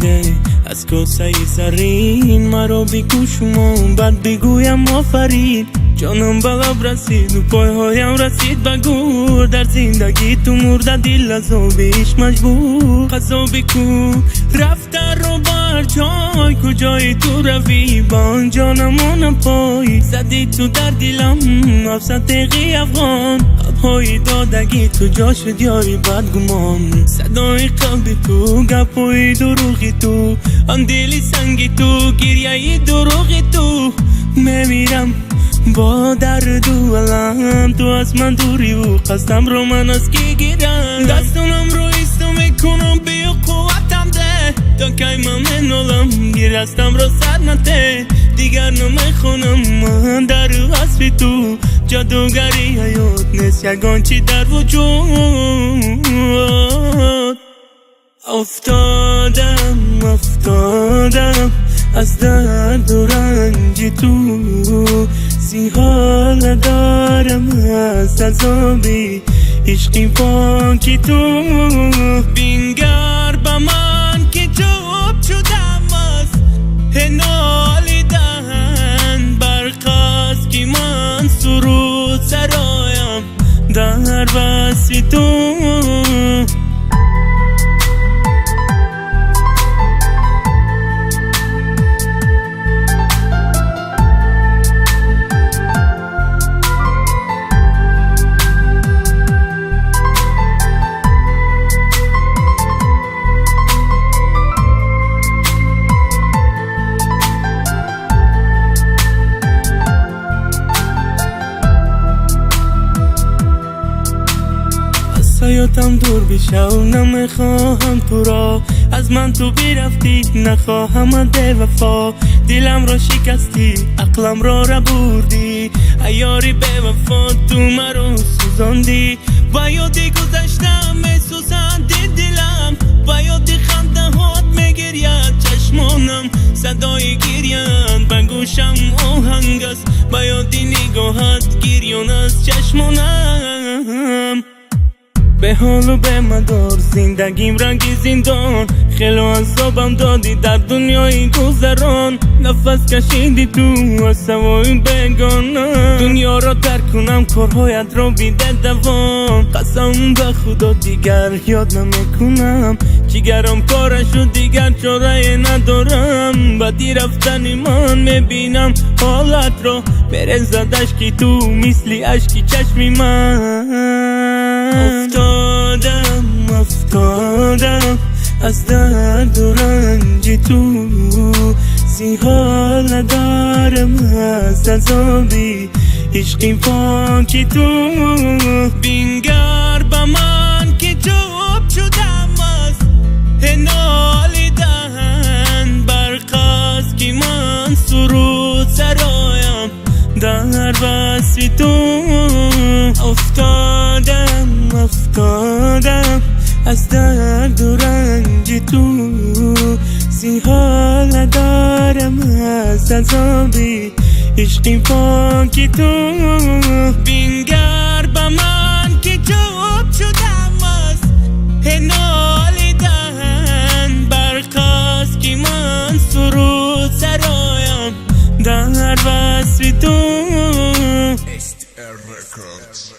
بده از کاسه زرین مرا بگو شما بعد بگویم آفرین جانم به لب رسید و پایهایم رسید به گور در زندگی تو مرده دل از آبش مجبور قضا بکو رفته رو بر جای کجای تو روی با جانم آنم پای زدی تو در دلم 700 دقیقه افغان های دادگی تو جا شد یاری بد گمان صدای قلب تو گپای دروغی تو آن دلی سنگی تو گریه دروغی تو میمیرم با درد و علم تو از من دوری و قصدم رو من از کی گیرم دستانم رو ایستو میکنم بیا قوتم ده تا که من منالم گیر هستم رو سر نته دیگر نمیخونم من در وصف تو جادوگری حیات نیست یگان چی در وجود افتادم از درد و رنج تو حال دارم از عذابی عشقی پاکی تو بینگر با من که جواب شدم از نالیدن برخواست که من سرود سرایم در وصف تو حیاتم دور بشه و نمیخواهم تو را از من تو بیرفتی نخواهم ده وفا دلم را شکستی عقلم را بردی ایاری به وفا تو مرا سوزاندی با یادی گذشتم میسوزندی دلم با یادی خنده هات میگرید چشمانم صدای گریان به گوشم آهنگ است با یادی نگاهت گریان از چشمانم به حال و به مدار زندگیم رنگی زندان خیلی عذابم دادی در دنیای گذران نفس کشیدی تو از سوای بگانم دنیا را ترک کنم کارهایت را بیده دوام قسم به خدا دیگر یاد نمیکنم جگرم پاره شد دیگر چاره ندارم بدی رفتن من میبینم حالت را برزد اشکی تو مثل اشکی چشمی من افتادم از درد و رنج تو حال دارم از عذابی عشقی پاکی تو بینگر با من که جواب شدم از نالیدن برخواست که من سرود سرایم در وصف تو افتادم از درد و رنج تو حال دارم از عذابی عشقی پاکی تو بینگر با من که جواب شدم از نالیدن برخواست که من سرود سرایم در وصف تو STR Records.